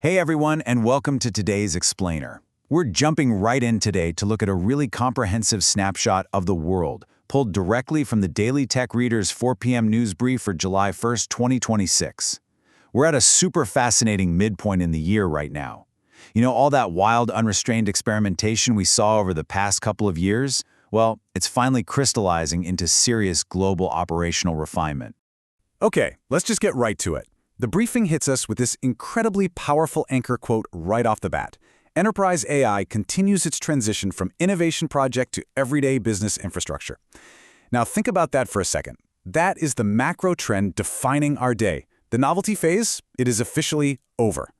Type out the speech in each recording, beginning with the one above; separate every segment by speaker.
Speaker 1: Hey everyone, and welcome to today's Explainer. We're jumping right in today to look at a really comprehensive snapshot of the world, pulled directly from the Daily Tech Reader's 4 p.m. news brief for July 1st, 2026. We're at a super fascinating midpoint in the year right now. You know, all that wild, unrestrained experimentation we saw over the past couple of years? Well, it's finally crystallizing into serious global operational refinement.
Speaker 2: Okay, let's just get right to it. The briefing hits us with this incredibly powerful anchor quote right off the bat. Enterprise AI continues its transition from innovation project to everyday business infrastructure. Now think about that for a second. That is the macro trend defining our day. The novelty phase, it is officially over.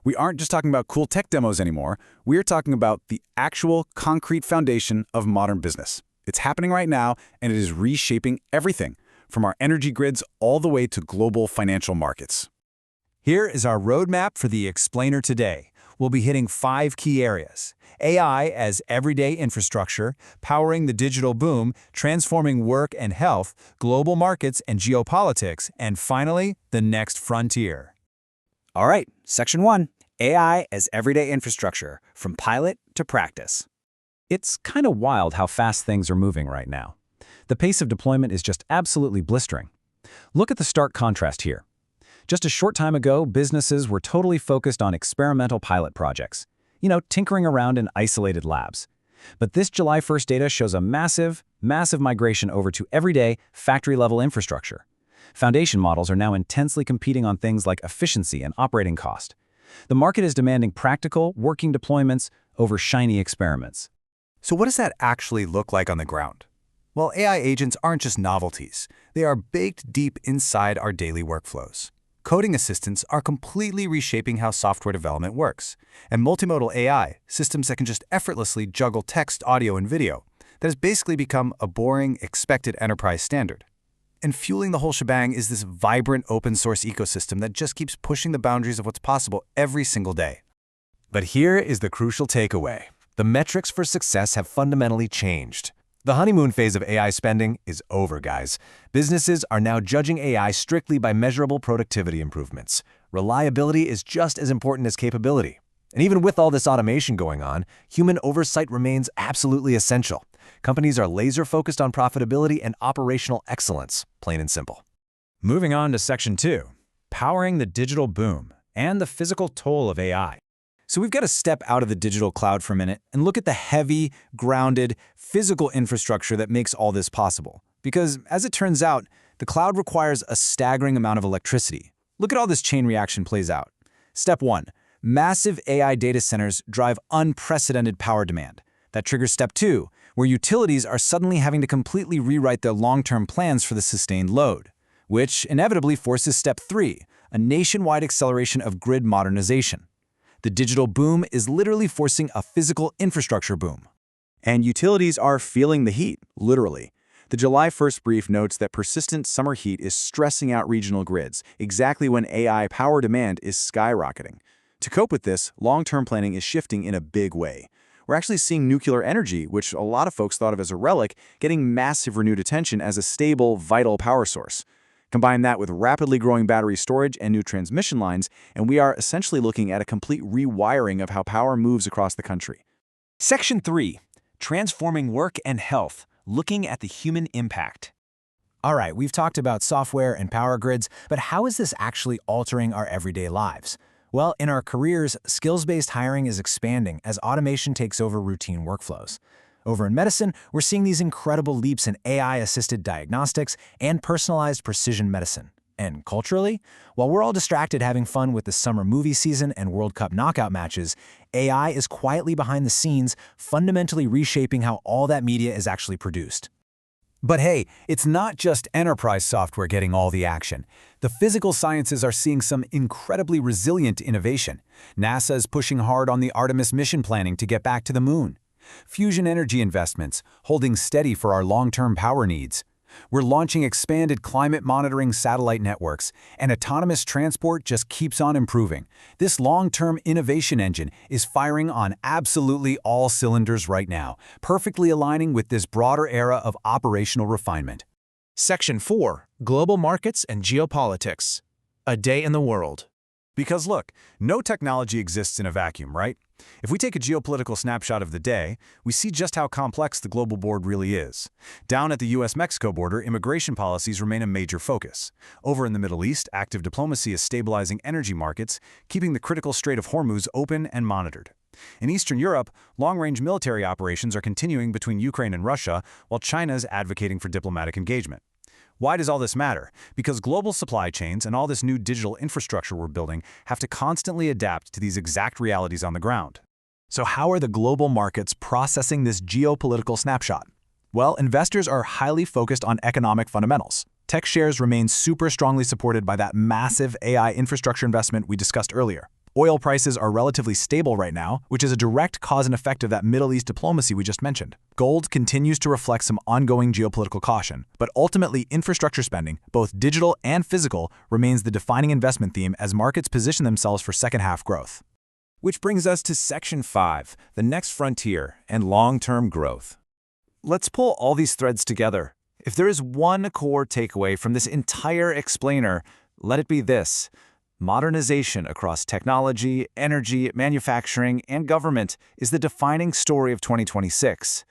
Speaker 2: We aren't just talking about cool tech demos anymore. We're talking about the actual concrete foundation of modern business. It's happening right now, and it is reshaping everything, from our energy grids all the way to global financial markets.
Speaker 1: Here is our roadmap for the Explainer today. We'll be hitting 5 key areas: AI as everyday infrastructure, powering the digital boom, transforming work and health, global markets and geopolitics, and finally, the next frontier.
Speaker 3: All right, Section 1, AI as everyday infrastructure, from pilot to practice.
Speaker 4: It's kind of wild how fast things are moving right now. The pace of deployment is just absolutely blistering. Look at the stark contrast here. Just a short time ago, businesses were totally focused on experimental pilot projects, tinkering around in isolated labs. But this July 1st data shows a massive migration over to everyday, factory-level infrastructure. Foundation models are now intensely competing on things like efficiency and operating cost. The market is demanding practical, working deployments over shiny experiments.
Speaker 2: So what does that actually look like on the ground? Well, AI agents aren't just novelties. They are baked deep inside our daily workflows. Coding assistants are completely reshaping how software development works. And multimodal AI, systems that can just effortlessly juggle text, audio, and video, that has basically become a boring, expected enterprise standard. And fueling the whole shebang is this vibrant open-source ecosystem that just keeps pushing the boundaries of what's possible every single day.
Speaker 5: But here is the crucial takeaway. The metrics for success have fundamentally changed. The honeymoon phase of AI spending is over, guys. Businesses are now judging AI strictly by measurable productivity improvements. Reliability is just as important as capability. And even with all this automation going on, human oversight remains absolutely essential. Companies are laser-focused on profitability and operational excellence, plain and simple.
Speaker 1: Moving on to Section 2, powering the digital boom and the physical toll of AI. So we've got to step out of the digital cloud for a minute and look at the heavy, grounded, physical infrastructure that makes all this possible. Because, as it turns out, the cloud requires a staggering amount of electricity. Look at how this chain reaction plays out. Step 1. Massive AI data centers drive unprecedented power demand. That triggers Step 2, where utilities are suddenly having to completely rewrite their long-term plans for the sustained load, which inevitably forces Step 3, a nationwide acceleration of grid modernization. The digital boom is literally forcing a physical infrastructure boom.
Speaker 2: And utilities are feeling the heat, literally. The July 1st brief notes that persistent summer heat is stressing out regional grids, exactly when AI power demand is skyrocketing. To cope with this, long-term planning is shifting in a big way. We're actually seeing nuclear energy, which a lot of folks thought of as a relic, getting massive renewed attention as a stable, vital power source. Combine that with rapidly growing battery storage and new transmission lines, and we are essentially looking at a complete rewiring of how power moves across the country.
Speaker 3: Section 3, transforming work and health, looking at the human impact.
Speaker 1: All right, we've talked about software and power grids, but how is this actually altering our everyday lives? Well, in our careers, skills-based hiring is expanding as automation takes over routine workflows. Over in medicine, we're seeing these incredible leaps in AI-assisted diagnostics and personalized precision medicine. And culturally, while we're all distracted having fun with the summer movie season and World Cup knockout matches, AI is quietly behind the scenes, fundamentally reshaping how all that media is actually produced. But hey, it's not just enterprise software getting all the action. The physical sciences are seeing some incredibly resilient innovation. NASA is pushing hard on the Artemis mission planning to get back to the moon. Fusion energy investments, holding steady for our long-term power needs. We're launching expanded climate monitoring satellite networks, and autonomous transport just keeps on improving. This long-term innovation engine is firing on absolutely all cylinders right now, perfectly aligning with this broader era of operational refinement.
Speaker 6: Section 4, Global Markets and Geopolitics. A Day in the World.
Speaker 2: Because look, no technology exists in a vacuum, right? If we take a geopolitical snapshot of the day, we see just how complex the global board really is. Down at the US-Mexico border, immigration policies remain a major focus. Over in the Middle East, active diplomacy is stabilizing energy markets, keeping the critical Strait of Hormuz open and monitored. In Eastern Europe, long-range military operations are continuing between Ukraine and Russia, while China is advocating for diplomatic engagement. Why does all this matter? Because global supply chains and all this new digital infrastructure we're building have to constantly adapt to these exact realities on the ground.
Speaker 1: So how are the global markets processing this geopolitical snapshot? Well, investors are highly focused on economic fundamentals. Tech shares remain super strongly supported by that massive AI infrastructure investment we discussed earlier. Oil prices are relatively stable right now, which is a direct cause and effect of that Middle East diplomacy we just mentioned. Gold continues to reflect some ongoing geopolitical caution, but ultimately infrastructure spending, both digital and physical, remains the defining investment theme as markets position themselves for second-half growth.
Speaker 5: Which brings us to Section 5, the next frontier and long-term growth. Let's pull all these threads together. If there is one core takeaway from this entire explainer, let it be this. Modernization across technology, energy, manufacturing, and government is the defining story of 2026.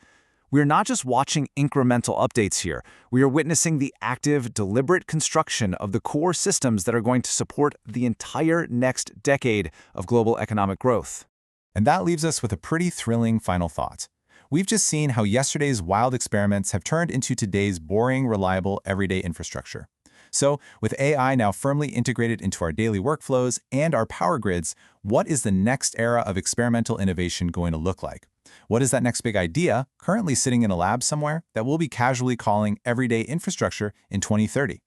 Speaker 5: We are not just watching incremental updates here. We are witnessing the active, deliberate construction of the core systems that are going to support the entire next decade of global economic growth.
Speaker 1: And that leaves us with a pretty thrilling final thought. We've just seen how yesterday's wild experiments have turned into today's boring, reliable, everyday infrastructure. So, with AI now firmly integrated into our daily workflows and our power grids, what is the next era of experimental innovation going to look like? What is that next big idea currently sitting in a lab somewhere that we'll be casually calling everyday infrastructure in 2030?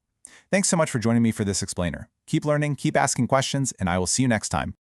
Speaker 1: Thanks so much for joining me for this explainer. Keep learning, keep asking questions, and I will see you next time.